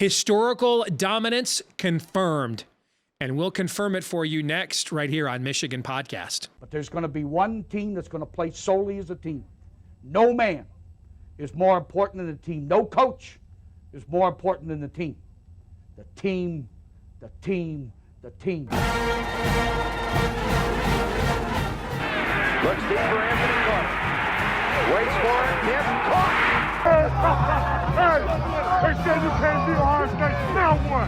Historical dominance confirmed. And we'll confirm it for you next, right here on Michigan Podcast. But there's going to be one team that's going to play solely as a team. No man is more important than the team. No coach is more important than the team. The team, the team, the team. Looks deep for Anthony Clark. Waits for it. Hit. Caught. They said you can't be Ohio State. Now what?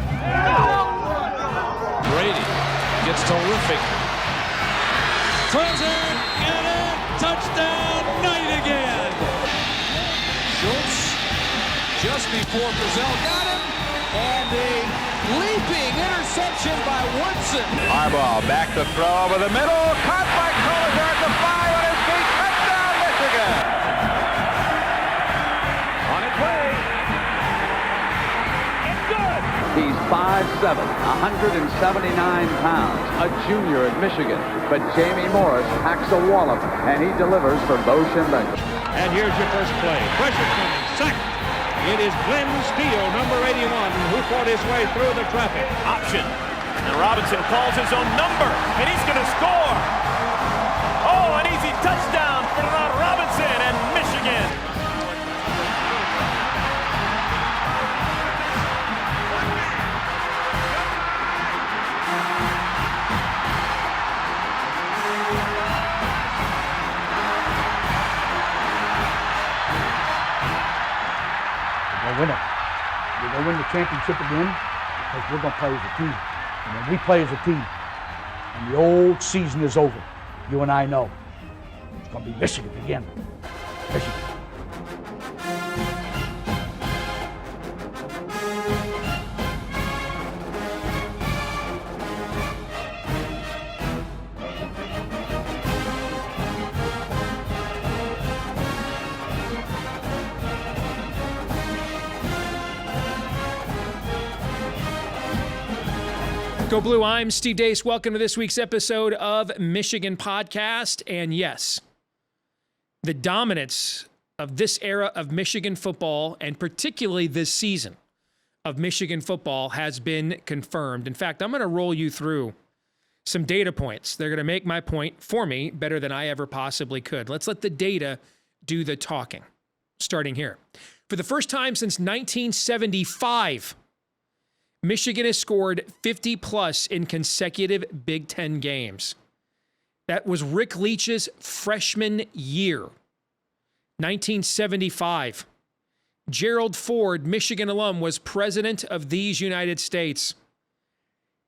Brady gets terrific. Throws it. Get it. Touchdown. Knight again. Schultz just before Brazil got him. And a leaping interception by Woodson. Harbaugh back to throw over the middle. Caught by Collier at the 5 on his feet. Touchdown, Michigan. On its way. It's good. He's 5'7", 179 pounds, a junior at Michigan. But Jamie Morris packs a wallop, and he delivers for Bo Schembechler. And here's your first play. Pressure coming. Sack. It is Glenn Steele, number 81, who fought his way through the traffic. Option. And Robinson calls his own number, and he's going to score. Oh, an easy touchdown for Robinson and Michigan. Win it. We're going to win the championship again because we're going to play as a team. And when we play as a team and the old season is over, you and I know it's going to be Michigan again. Michigan. Go Blue, I'm Steve Deace. Welcome to this week's episode of Michigan Podcast. And yes, the dominance of this era of Michigan football, and particularly this season of Michigan football, has been confirmed. In fact, I'm going to roll you through some data points. They're going to make my point for me better than I ever possibly could. Let's let the data do the talking. Starting here. For the first time since 1975, Michigan has scored 50-plus in consecutive Big Ten games. That was Rick Leach's freshman year, 1975. Gerald Ford, Michigan alum, was president of these United States.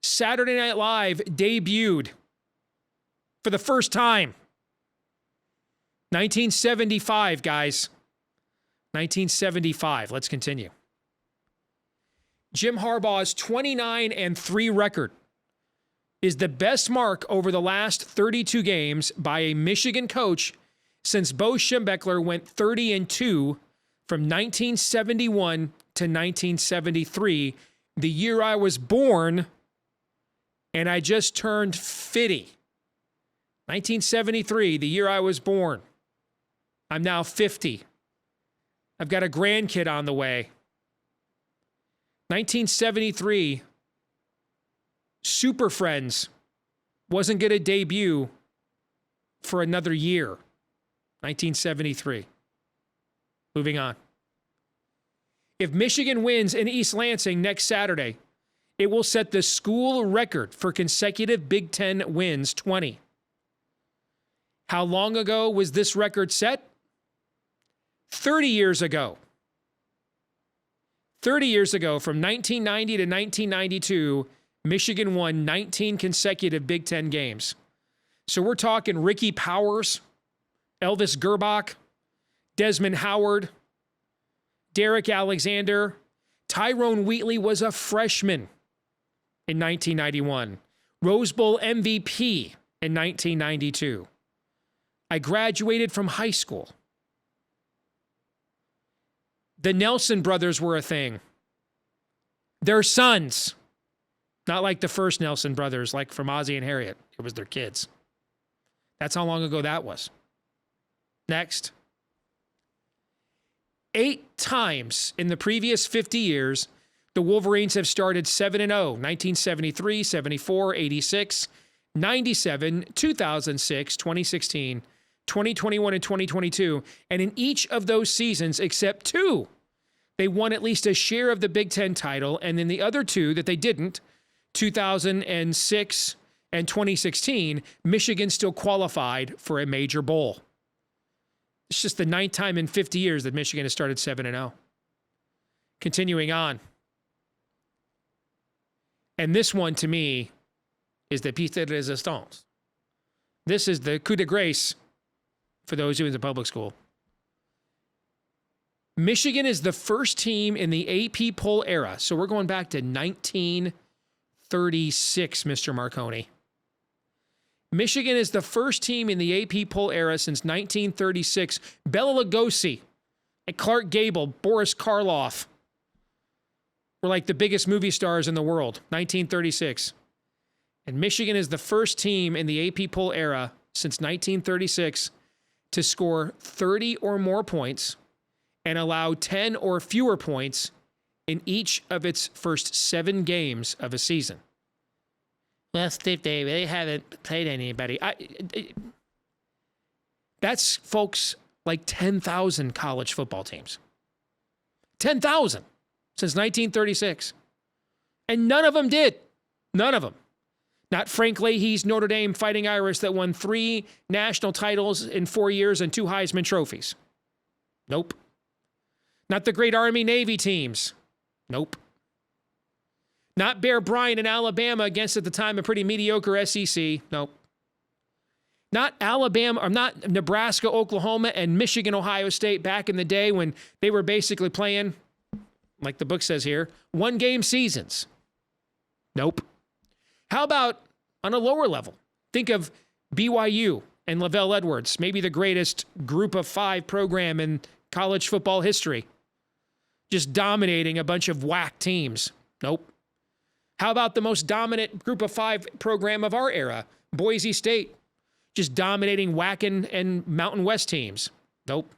Saturday Night Live debuted for the first time. 1975, guys. 1975. Let's continue. Jim Harbaugh's 29-3 record is the best mark over the last 32 games by a Michigan coach since Bo Schembechler went 30-2 from 1971 to 1973, the year I was born, and I just turned 50. 1973, the year I was born. I'm now 50. I've got a grandkid on the way. 1973, Super Friends wasn't going to debut for another year. 1973. Moving on. If Michigan wins in East Lansing next Saturday, it will set the school record for consecutive Big Ten wins, 20. How long ago was this record set? 30 years ago. 30 years ago, from 1990 to 1992, Michigan won 19 consecutive Big Ten games. So we're talking Ricky Powers, Elvis Gerbach, Desmond Howard, Derek Alexander. Tyrone Wheatley was a freshman in 1991. Rose Bowl MVP in 1992. I graduated from high school. The Nelson brothers were a thing. Their sons, not like the first Nelson brothers, like from Ozzie and Harriet. It was their kids. That's how long ago that was. Next. 8 times in the previous 50 years, The Wolverines have started 7-0, 1973, 74, 86, 97, 2006, 2016, 2021, and 2022. And in each of those seasons, except 2, they won at least a share of the Big Ten title. And then the other 2 that they didn't, 2006 and 2016, Michigan still qualified for a major bowl. It's just the 9th time in 50 years that Michigan has started 7-0. Continuing on. And this one, to me, is the piece de resistance. This is the coup de grace for those who are in the public school. Michigan is the first team in the AP poll era. So we're going back to 1936, Mr. Marconi. Michigan is the first team in the AP poll era since 1936. Bela Lugosi and Clark Gable, Boris Karloff were like the biggest movie stars in the world, 1936. And Michigan is the first team in the AP poll era since 1936 to score 30 or more points and allow 10 or fewer points in each of its first 7 games of a season. Well, Steve, they haven't played anybody. That's, folks, like 10,000 college football teams. 10,000 since 1936. And none of them did. None of them. Not Frank Leahy's Notre Dame Fighting Irish that won 3 national titles in 4 years and 2 Heisman trophies. Nope. Not the great Army-Navy teams. Nope. Not Bear Bryant in Alabama against, at the time, a pretty mediocre SEC. Nope. Not Alabama, or not Nebraska, Oklahoma, and Michigan, Ohio State back in the day when they were basically playing, like the book says here, 1-game seasons. Nope. How about on a lower level? Think of BYU and Lavelle Edwards, maybe the greatest group of 5 program in college football history. Just dominating a bunch of whack teams. Nope. How about the most dominant group of 5 program of our era, Boise State? Just dominating WAC and Mountain West teams. Nope.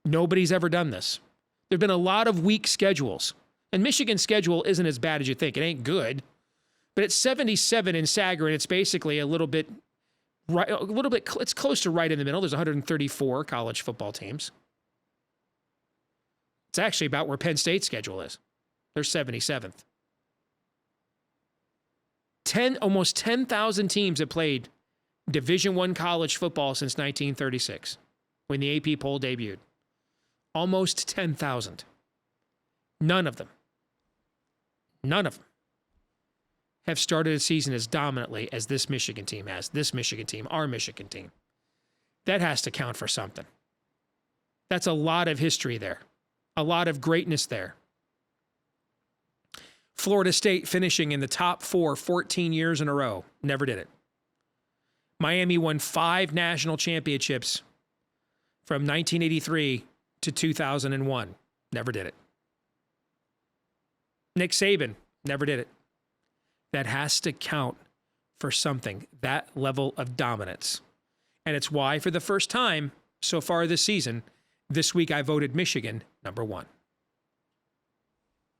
Nobody's ever done this. There have been a lot of weak schedules. And Michigan's schedule isn't as bad as you think. It ain't good. But it's 77 in Sagarin. It's basically a little bit, it's close to right in the middle. There's 134 college football teams. It's actually about where Penn State's schedule is. They're 77th. Almost 10,000 teams have played Division I college football since 1936, when the AP poll debuted. Almost 10,000. None of them have started a season as dominantly as this Michigan team has. This Michigan team, our Michigan team. That has to count for something. That's a lot of history there. A lot of greatness there. Florida State finishing in the top 4 14 years in a row. Never did it. Miami won 5 national championships from 1983 to 2001. Never did it. Nick Saban never did it. That has to count for something, that level of dominance. And it's why, for the first time so far this season, this week I voted Michigan number 1.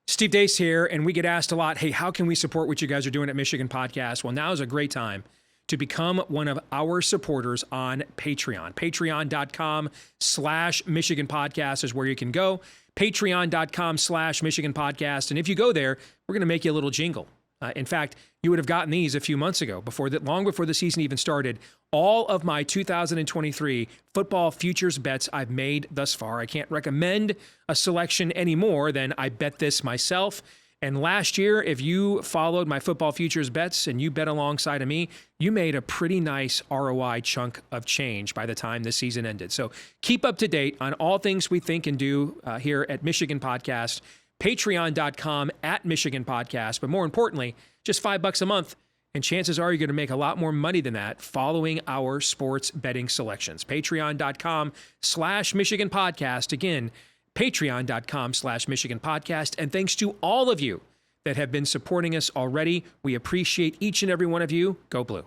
Steve Deace here, and we get asked a lot, hey, how can we support what you guys are doing at Michigan Podcast? Well, now is a great time to become one of our supporters on Patreon. Patreon.com/Michigan Podcast is where you can go. Patreon.com/Michigan Podcast. And if you go there, we're going to make you a little jingle. In fact, you would have gotten these a few months ago, long before the season even started. All of my 2023 football futures bets I've made thus far. I can't recommend a selection any more than I bet this myself. And last year, if you followed my football futures bets and you bet alongside of me, you made a pretty nice ROI chunk of change by the time the season ended. So keep up to date on all things we think and do here at Michigan Podcast. Patreon.com/Michigan Podcast. But more importantly, just $5 a month. And chances are you're going to make a lot more money than that following our sports betting selections. Patreon.com/Michigan Podcast. Again, Patreon.com/Michigan Podcast. And thanks to all of you that have been supporting us already. We appreciate each and every one of you. Go Blue.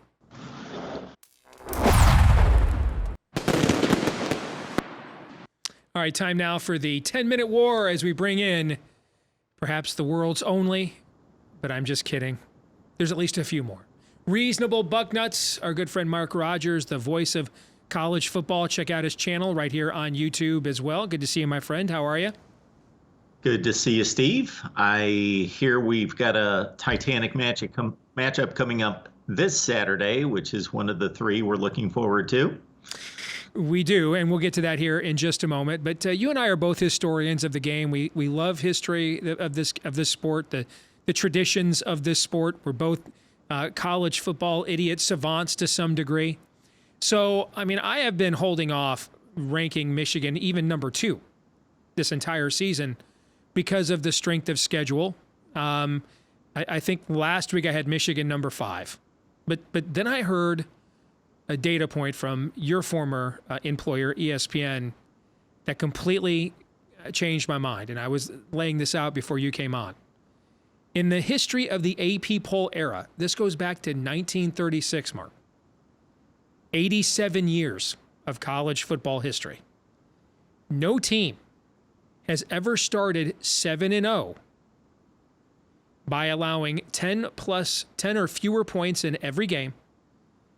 All right, time now for the 10-minute war as we bring in Perhaps the world's only, but I'm just kidding. There's at least a few more. Reasonable Bucknuts, our good friend Mark Rogers, the voice of college football. Check out his channel right here on YouTube as well. Good to see you, my friend. How are you? Good to see you, Steve. I hear we've got a Titanic matchup coming up this Saturday, which is one of the three we're looking forward to. We do, and we'll get to that here in just a moment. But you and I are both historians of the game. We love history of this sport, the traditions of this sport. We're both college football idiots, savants to some degree. So, I mean, I have been holding off ranking Michigan even number 2 this entire season because of the strength of schedule. I think last week I had Michigan number 5. But then I heard a data point from your former employer, ESPN, that completely changed my mind. And I was laying this out before you came on. In the history of the AP poll era, this goes back to 1936, Mark. 87 years of college football history. No team has ever started 7-0 by allowing 10 or fewer points in every game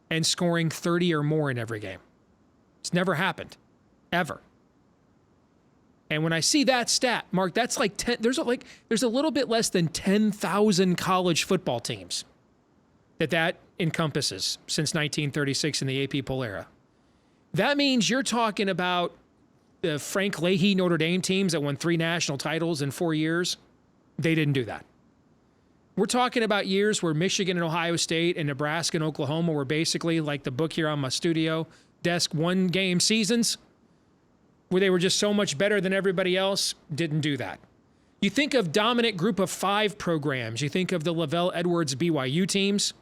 and scoring 30 or more in every game. It's never happened, ever. And when I see that stat, Mark, that's like 10. There's a little bit less than 10,000 college football teams that encompasses since 1936 in the AP poll era. That means you're talking about the Frank Leahy Notre Dame teams that won 3 national titles in 4 years. They didn't do that. We're talking about years where Michigan and Ohio State and Nebraska and Oklahoma were basically like the book here on my studio desk, 1-game seasons, where they were just so much better than everybody else. Didn't do that. You think of dominant group of 5 programs. You think of the Lavelle Edwards BYU teams.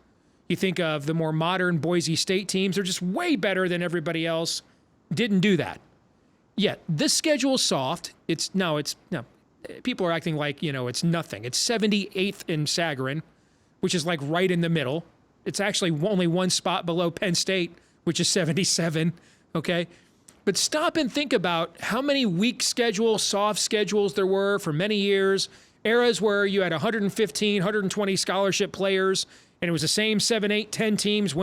You think of the more modern Boise State teams. They're just way better than everybody else. Didn't do that. Yet this schedule is soft. No. People are acting like, it's nothing. It's 78th in Sagarin, which is like right in the middle. It's actually only one spot below Penn State, which is 77. Okay. But stop and think about how many weak schedules, soft schedules there were for many years, eras where you had 115, 120 scholarship players, and it was the same 7, 8, 10 teams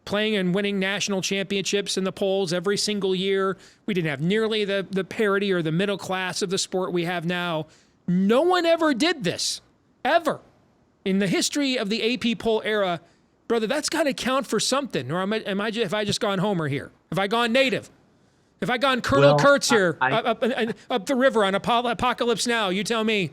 playing and winning national championships in the polls every single year. We didn't have nearly the parity or the middle class of the sport we have now. No one ever did this, ever. In the history of the AP poll era, brother, that's got to count for something. Or have I just gone Homer here? Have I gone native? Have I gone Colonel Kurtz here up the river on Apocalypse Now? You tell me.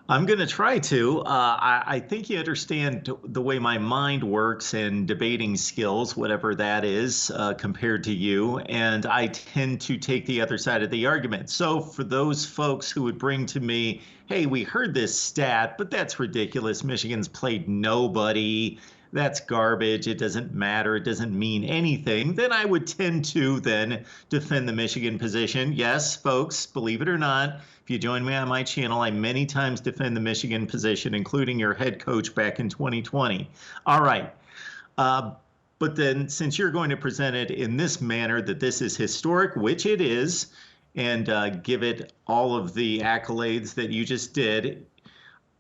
I'm going to try to. I think you understand the way my mind works and debating skills, whatever that is, compared to you. And I tend to take the other side of the argument. So for those folks who would bring to me, hey, we heard this stat, but that's ridiculous. Michigan's played nobody. That's garbage. It doesn't matter. It doesn't mean anything. Then I would tend to then defend the Michigan position. Yes, folks, believe it or not, if you join me on my channel, I many times defend the Michigan position, including your head coach back in 2020. All right. But then since you're going to present it in this manner, that this is historic, which it is, and give it all of the accolades that you just did,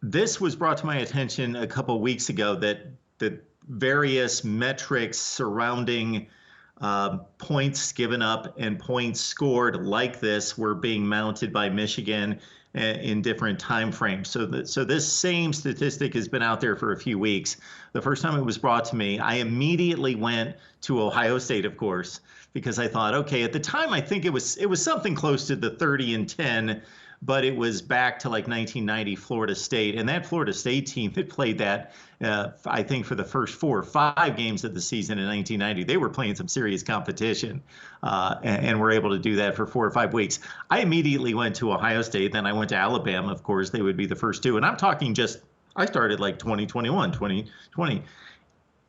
this was brought to my attention a couple weeks ago that the various metrics surrounding points given up and points scored like this were being mounted by Michigan in different time frames. So this same statistic has been out there for a few weeks. The first time it was brought to me, I immediately went to Ohio State, of course, because I thought, okay, at the time I think it was something close to the 30-10, but it was back to like 1990 Florida State. And that Florida State team that played that, I think for the first 4 or 5 games of the season in 1990, they were playing some serious competition and were able to do that for 4 or 5 weeks. I immediately went to Ohio State. Then I went to Alabama. Of course, they would be the first 2. And I'm talking I started like 2021, 2020.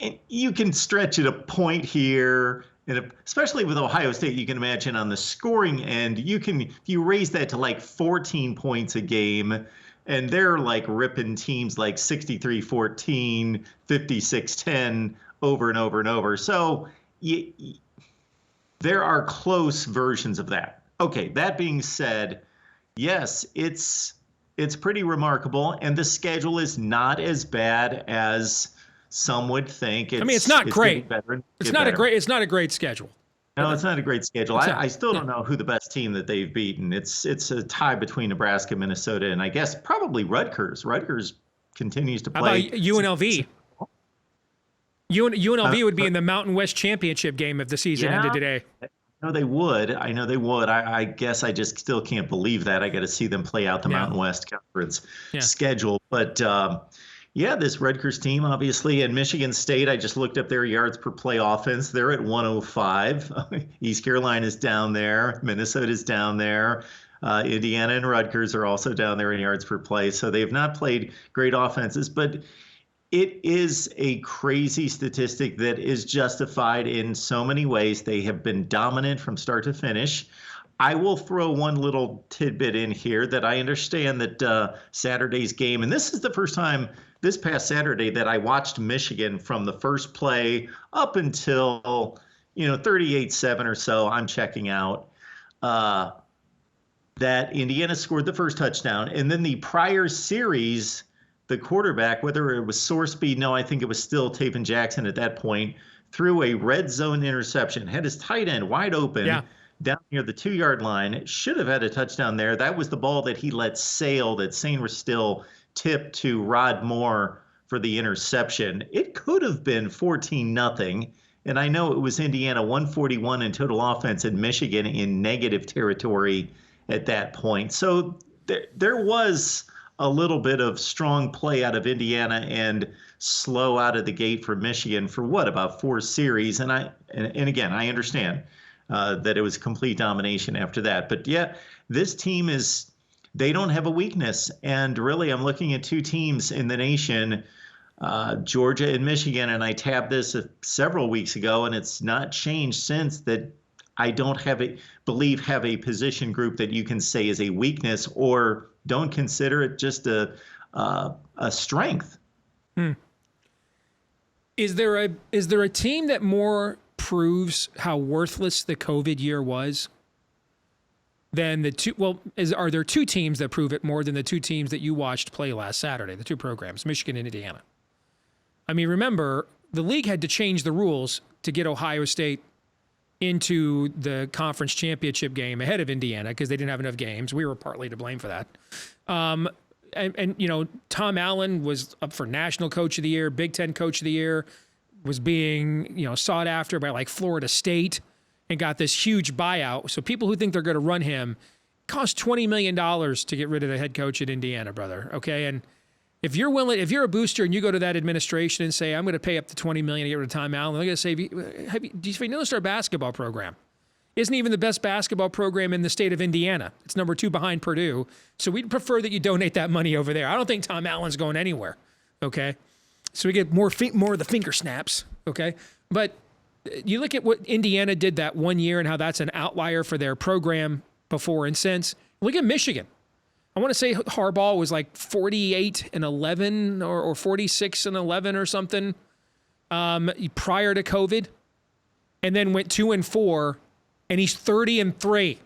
And you can stretch it a point here. And especially with Ohio State, you can imagine on the scoring end, you raise that to like 14 points a game, and they're like ripping teams like 63-14, 56-10 over and over and over. So there are close versions of that. Okay, that being said, yes, it's It's pretty remarkable, and the schedule is not as bad as some would think. It's not great. It's not a great schedule. No, it's not a great schedule. I still don't know who the best team that they've beaten. It's a tie between Nebraska, Minnesota, and I guess probably Rutgers. Rutgers continues to play. How about UNLV? UNLV would be in the Mountain West Championship game if the season ended today. I know they would. I guess I just still can't believe that. I got to see them play out the Mountain West Conference schedule. But this Rutgers team, obviously, and Michigan State, I just looked up their yards per play offense. They're at 105. East Carolina's down there. Minnesota's down there. Indiana and Rutgers are also down there in yards per play. So they have not played great offenses, but it is a crazy statistic that is justified in so many ways. They have been dominant from start to finish. I will throw one little tidbit in here that I understand that Saturday's game, and this is the first time this past Saturday that I watched Michigan from the first play up until, 38-7 or so. I'm checking out. That Indiana scored the first touchdown, and then the prior series, the quarterback, whether it was Sorsby, no, I think it was still Taven Jackson at that point, threw a red zone interception, had his tight end wide open down near the 2-yard line. Should have had a touchdown there. That was the ball that he let sail, that Sainristil tipped to Rod Moore for the interception. It could have been 14-0, and I know it was Indiana 141 in total offense and Michigan in negative territory at that point. So there was a little bit of strong play out of Indiana and slow out of the gate for Michigan for about 4 series. And again, I understand that it was complete domination after that. But this team they don't have a weakness. And really, I'm looking at 2 teams in the nation, Georgia and Michigan. And I tabbed this several weeks ago, and it's not changed since, that I don't have a position group that you can say is a weakness, or don't consider it just a strength. Is there a team that more proves how worthless the COVID year was than the two? Well, are there 2 teams that prove it more than the 2 teams that you watched play last Saturday? The 2 programs, Michigan and Indiana. I mean, remember, the league had to change the rules to get Ohio State into the conference championship game ahead of Indiana because they didn't have enough games. We were partly to blame for that. And Tom Allen was up for National Coach of the Year, Big Ten Coach of the Year, was being, sought after by like Florida State, and got this huge buyout. So people who think they're going to run him, cost $20 million to get rid of the head coach at Indiana, brother. Okay. And if you're a booster and you go to that administration and say, I'm going to pay up to $20 million to get rid of Tom Allen, they're going to say, do you notice our basketball program isn't even the best basketball program in the state of Indiana? It's number 2 behind Purdue. So we'd prefer that you donate that money over there. I don't think Tom Allen's going anywhere. Okay. So we get more of the finger snaps. Okay. But you look at what Indiana did that one year and how that's an outlier for their program before and since. Look at Michigan. I want to say Harbaugh was like 48-11 or 46-11 or something prior to COVID, and then went 2-4, and he's 30-3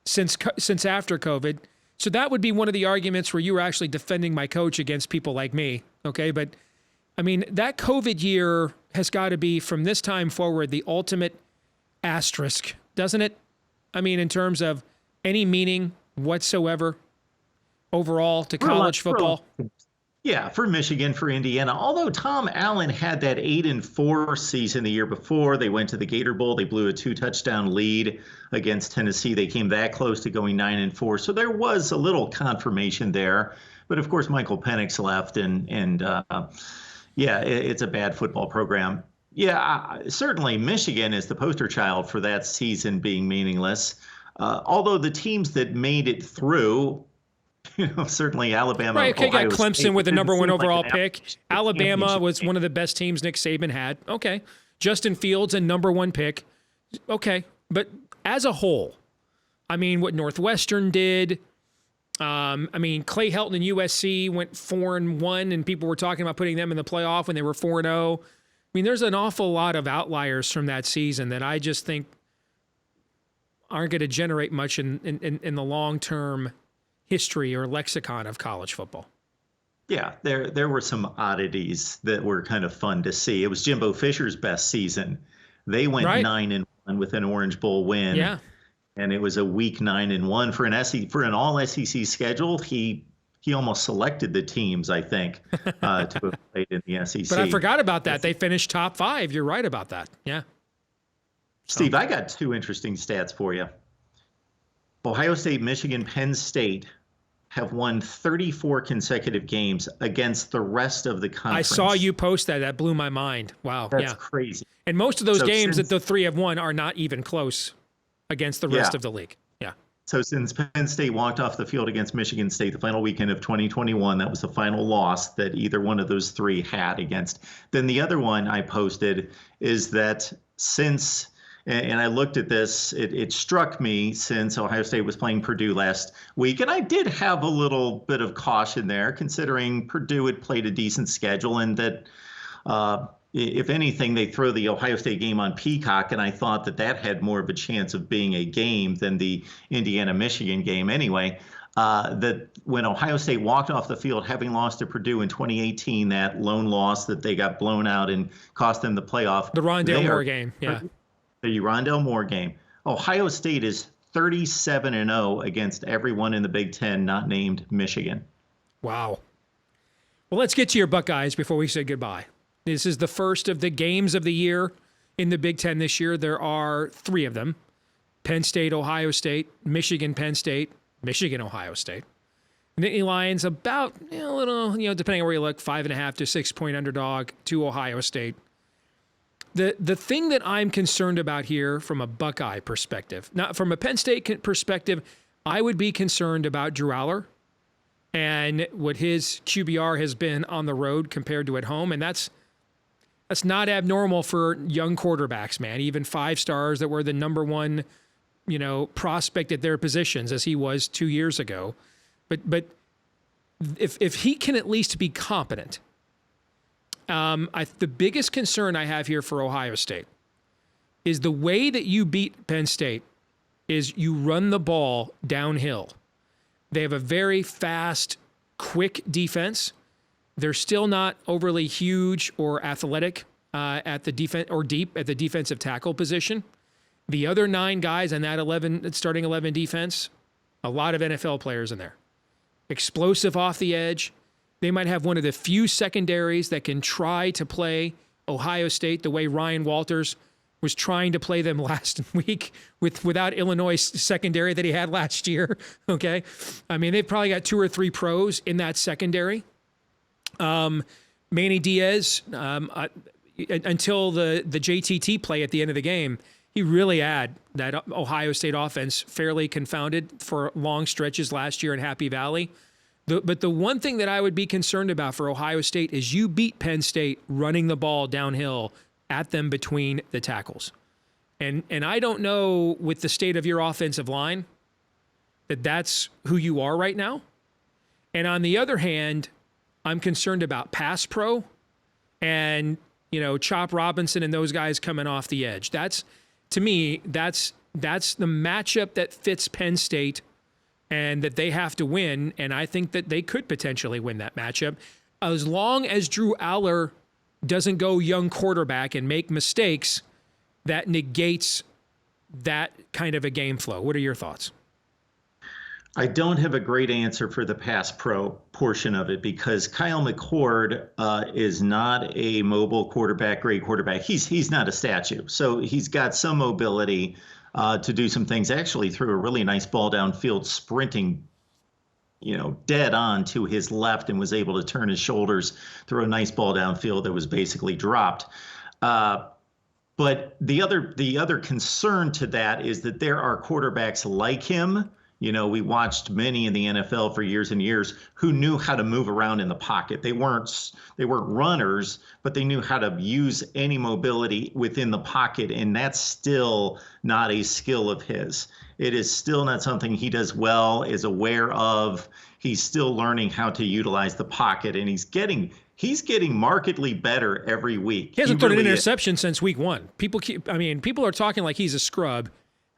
since after COVID. So that would be one of the arguments where you were actually defending my coach against people like me. Okay, but I mean that COVID year has got to be from this time forward the ultimate asterisk, doesn't it? I mean, in terms of any meaning whatsoever overall to college football? Yeah, for Michigan, for Indiana. Although Tom Allen had that 8-4 season the year before, they went to the Gator Bowl. They blew a 2-touchdown lead against Tennessee. They came that close to going 9-4. So there was a little confirmation there. But of course, Michael Penix left, and it's a bad football program. Yeah, certainly Michigan is the poster child for that season being meaningless. Although the teams that made it through, certainly Alabama. Right, okay, got Clemson with the number 1 overall pick. Alabama was one of the best teams Nick Saban had. Okay. Justin Fields, a number 1 pick. Okay. But as a whole, I mean, what Northwestern did, Clay Helton and USC went 4-1, and people were talking about putting them in the playoff when they were 4-0. I mean, there's an awful lot of outliers from that season that I just think aren't going to generate much in the long-term history or lexicon of college football. Yeah, there were some oddities that were kind of fun to see. It was Jimbo Fisher's best season. They went 9-1 with an Orange Bowl win. Yeah. And it was a week 9-1 for an all SEC schedule. He almost selected the teams, I think, to have played in the SEC. But I forgot about that. They finished top 5. You're right about that. Yeah. Steve, I got 2 interesting stats for you. Ohio State, Michigan, Penn State have won 34 consecutive games against the rest of the conference. I saw you post that. That blew my mind. Wow. That's crazy. And most of those games that the 3 have won are not even close against the rest of the league. Yeah. So since Penn State walked off the field against Michigan State the final weekend of 2021, that was the final loss that either one of those 3 had against. Then the other one I posted is that since, and I looked at this, it struck me since Ohio State was playing Purdue last week, and I did have a little bit of caution there, considering Purdue had played a decent schedule and that if anything, they throw the Ohio State game on Peacock, and I thought that had more of a chance of being a game than the Indiana-Michigan game anyway. That when Ohio State walked off the field, having lost to Purdue in 2018, that lone loss that they got blown out and cost them the playoff. The Rondale Moore game, yeah. The Rondale Moore game. Ohio State is 37-0 against everyone in the Big Ten not named Michigan. Wow. Well, let's get to your Buckeyes before we say goodbye. This is the first of the games of the year in the Big Ten this year. There are 3 of them. Penn State, Ohio State, Michigan, Penn State, Michigan, Ohio State. Nittany Lions about a little, depending on where you look, 5.5 to 6 point underdog to Ohio State. The thing that I'm concerned about here from a Buckeye perspective, not from a Penn State perspective, I would be concerned about Drew Aller and what his QBR has been on the road compared to at home. And that's not abnormal for young quarterbacks, man. Even 5 stars that were the number 1, prospect at their positions as he was 2 years ago. But if he can at least be competent, the biggest concern I have here for Ohio State is the way that you beat Penn State is you run the ball downhill. They have a very fast, quick defense. They're still not overly huge or athletic at the defense or deep at the defensive tackle position. The other 9 guys on that starting 11 defense, a lot of NFL players in there. Explosive off the edge. They might have one of the few secondaries that can try to play Ohio State the way Ryan Walters was trying to play them last week without Illinois secondary that he had last year. Okay. I mean, they've probably got 2 or 3 pros in that secondary. Manny Diaz, until the JTT play at the end of the game, he really had that Ohio State offense fairly confounded for long stretches last year in Happy Valley. But the one thing that I would be concerned about for Ohio State is you beat Penn State running the ball downhill at them between the tackles. And I don't know with the state of your offensive line that that's who you are right now. And on the other hand, I'm concerned about pass pro and, Chop Robinson and those guys coming off the edge. To me, that's the matchup that fits Penn State and that they have to win. And I think that they could potentially win that matchup as long as Drew Aller doesn't go young quarterback and make mistakes that negates that kind of a game flow. What are your thoughts? I don't have a great answer for the pass pro portion of it because Kyle McCord is not a mobile quarterback, great quarterback. He's not a statue. So he's got some mobility to do some things. Actually threw a really nice ball downfield sprinting, dead on to his left and was able to turn his shoulders, throw a nice ball downfield that was basically dropped. But the other concern to that is that there are quarterbacks like him. We watched many in the NFL for years and years who knew how to move around in the pocket. They weren't runners, but they knew how to use any mobility within the pocket, and that's still not a skill of his. It is still not something he does well, is aware of. He's still learning how to utilize the pocket, and he's getting markedly better every week. He hasn't thrown an interception since week 1. People are talking like he's a scrub.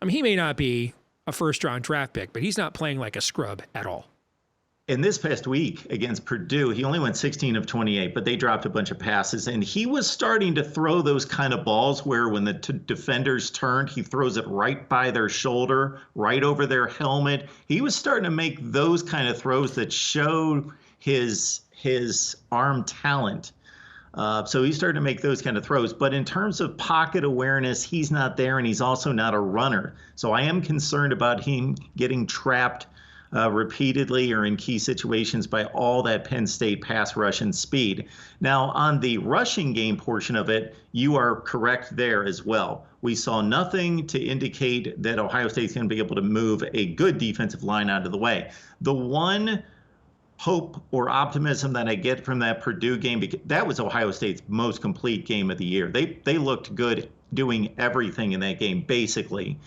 He may not be a first-round draft pick, but he's not playing like a scrub at all. And this past week against Purdue, he only went 16 of 28, but they dropped a bunch of passes. And he was starting to throw those kind of balls where when the defenders turned, he throws it right by their shoulder, right over their helmet. He was starting to make those kind of throws that showed his arm talent. So he started to make those kind of throws. But in terms of pocket awareness, he's not there, and he's also not a runner. So I am concerned about him getting trapped repeatedly or in key situations by all that Penn State pass rush and speed. Now, on the rushing game portion of it, you are correct there as well. We saw nothing to indicate that Ohio State's going to be able to move a good defensive line out of the way. The one hope or optimism that I get from that Purdue game, because that was Ohio State's most complete game of the year. They looked good doing everything in that game, basically.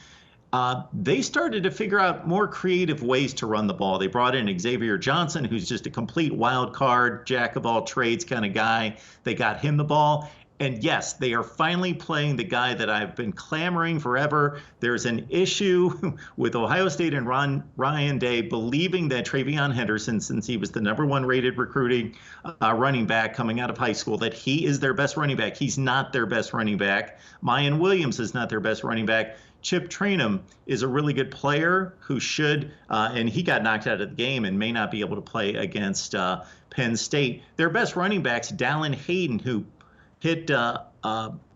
They started to figure out more creative ways to run the ball. They brought in Xavier Johnson, who's just a complete wild card, jack of all trades kind of guy. They got him the ball. And yes, they are finally playing the guy that I've been clamoring forever. There's an issue with Ohio State and Ryan Day believing that Travion Henderson, since he was the #1 rated recruiting running back coming out of high school, that he is their best running back. He's not their best running back. Mayan Williams is not their best running back. Chip Trainum is a really good player who should, and he got knocked out of the game and may not be able to play against Penn State. Their best running backs, Dallin Hayden, who hit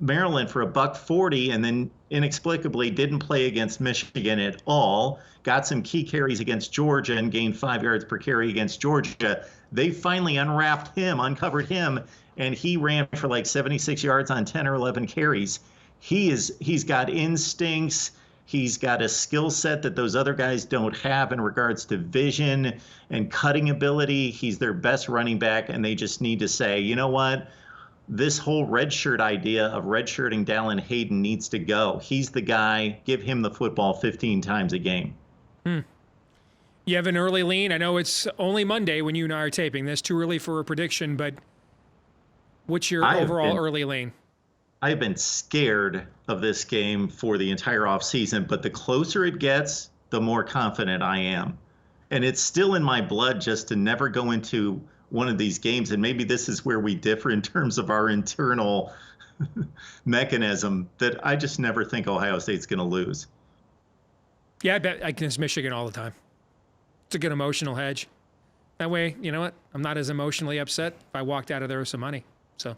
Maryland for $140 and then inexplicably didn't play against Michigan at all, got some key carries against Georgia and gained 5 yards per carry against Georgia. They finally uncovered him, and he ran for like 76 yards on 10 or 11 carries. He's got instincts. He's got a skill set that those other guys don't have in regards to vision and cutting ability. He's their best running back, and they just need to say, you know what? This whole redshirt idea of redshirting Dallin Hayden needs to go. He's the guy. Give him the football 15 times a game. You have an early lean. I know it's only Monday when you and I are taping this. Too early for a prediction, but what's your overall early lean? I've been scared of this game for the entire offseason, but the closer it gets, the more confident I am. And it's still in my blood just to never go into one of these games. And maybe this is where we differ in terms of our internal mechanism, that I just never think Ohio State's going to lose. Yeah, I bet against Michigan all the time. It's a good emotional hedge. That way, you know what? I'm not as emotionally upset if I walked out of there with some money. So,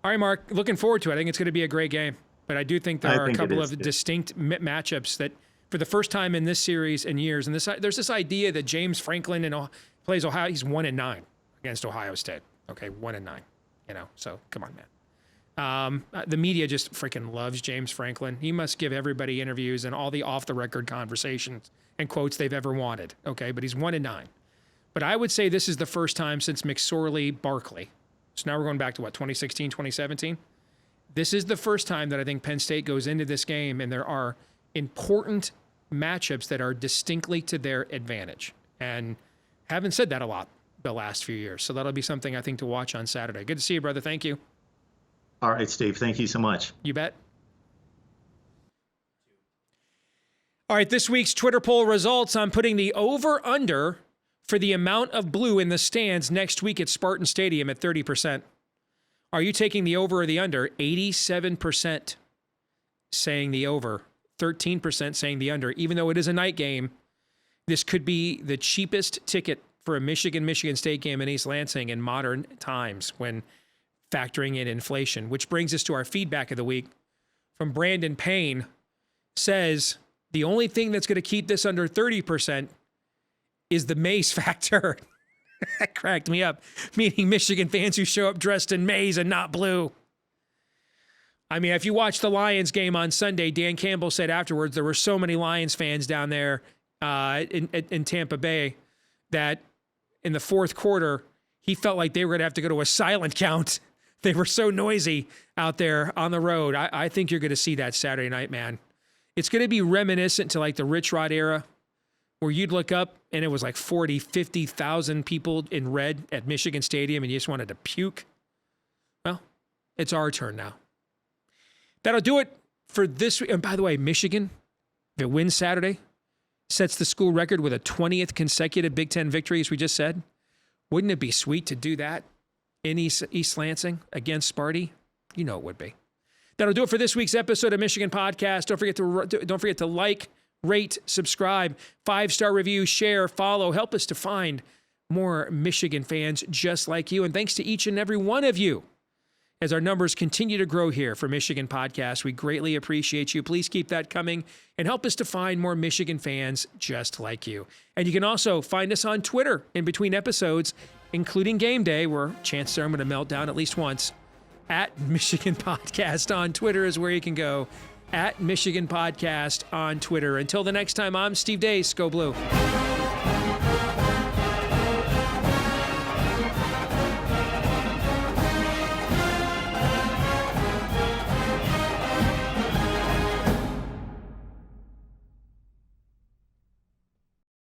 all right, Mark, looking forward to it. I think it's going to be a great game. But I do think there are a couple of distinct matchups that, for the first time in this series in years, and there's this idea that James Franklin plays Ohio. He's 1-9 against Ohio State. Okay, 1-9. You know, so come on, man. The media just freaking loves James Franklin. He must give everybody interviews and all the off-the-record conversations and quotes they've ever wanted. Okay, but he's 1-9. But I would say this is the first time since McSorley-Barkley. So now we're going back to what, 2016, 2017? This is the first time that I think Penn State goes into this game and there are important matchups that are distinctly to their advantage. And haven't said that a lot the last few years. So that'll be something I think to watch on Saturday. Good to see you, brother. Thank you. All right, Steve. Thank you so much. You bet. All right, this week's Twitter poll results. I'm putting the over-under for the amount of blue in the stands next week at Spartan Stadium at 30%. Are you taking the over or the under? 87% saying the over, 13% saying the under. Even though it is a night game, this could be the cheapest ticket for a Michigan State game in East Lansing in modern times when factoring in inflation. Which brings us to our feedback of the week from Brandon Payne. Says the only thing that's going to keep this under 30% is the maize factor. That cracked me up. Meaning Michigan fans who show up dressed in maize and not blue. I mean, if you watch the Lions game on Sunday, Dan Campbell said afterwards there were so many Lions fans down there in Tampa Bay that in the fourth quarter, he felt like they were going to have to go to a silent count. They were so noisy out there on the road. I think you're going to see that Saturday night, man. It's going to be reminiscent to like the Rich Rod era, where you'd look up and it was like 40, 50,000 people in red at Michigan Stadium and you just wanted to puke. Well, it's our turn now. That'll do it for this week. And by the way, Michigan, if it wins Saturday, sets the school record with a 20th consecutive Big Ten victory, as we just said. Wouldn't it be sweet to do that in East Lansing against Sparty? You know it would be. That'll do it for this week's episode of Michigan Podcast. Don't forget to like, rate, subscribe, 5-star review, share, follow. Help us to find more Michigan fans just like you. And thanks to each and every one of you as our numbers continue to grow here for Michigan Podcast. We greatly appreciate you. Please keep that coming and help us to find more Michigan fans just like you. And you can also find us on Twitter in between episodes, including game day, where chances are I'm going to melt down at least once. At Michigan Podcast on Twitter is where you can go. At Michigan Podcast on Twitter. Until the next time, I'm Steve Dace. Go Blue.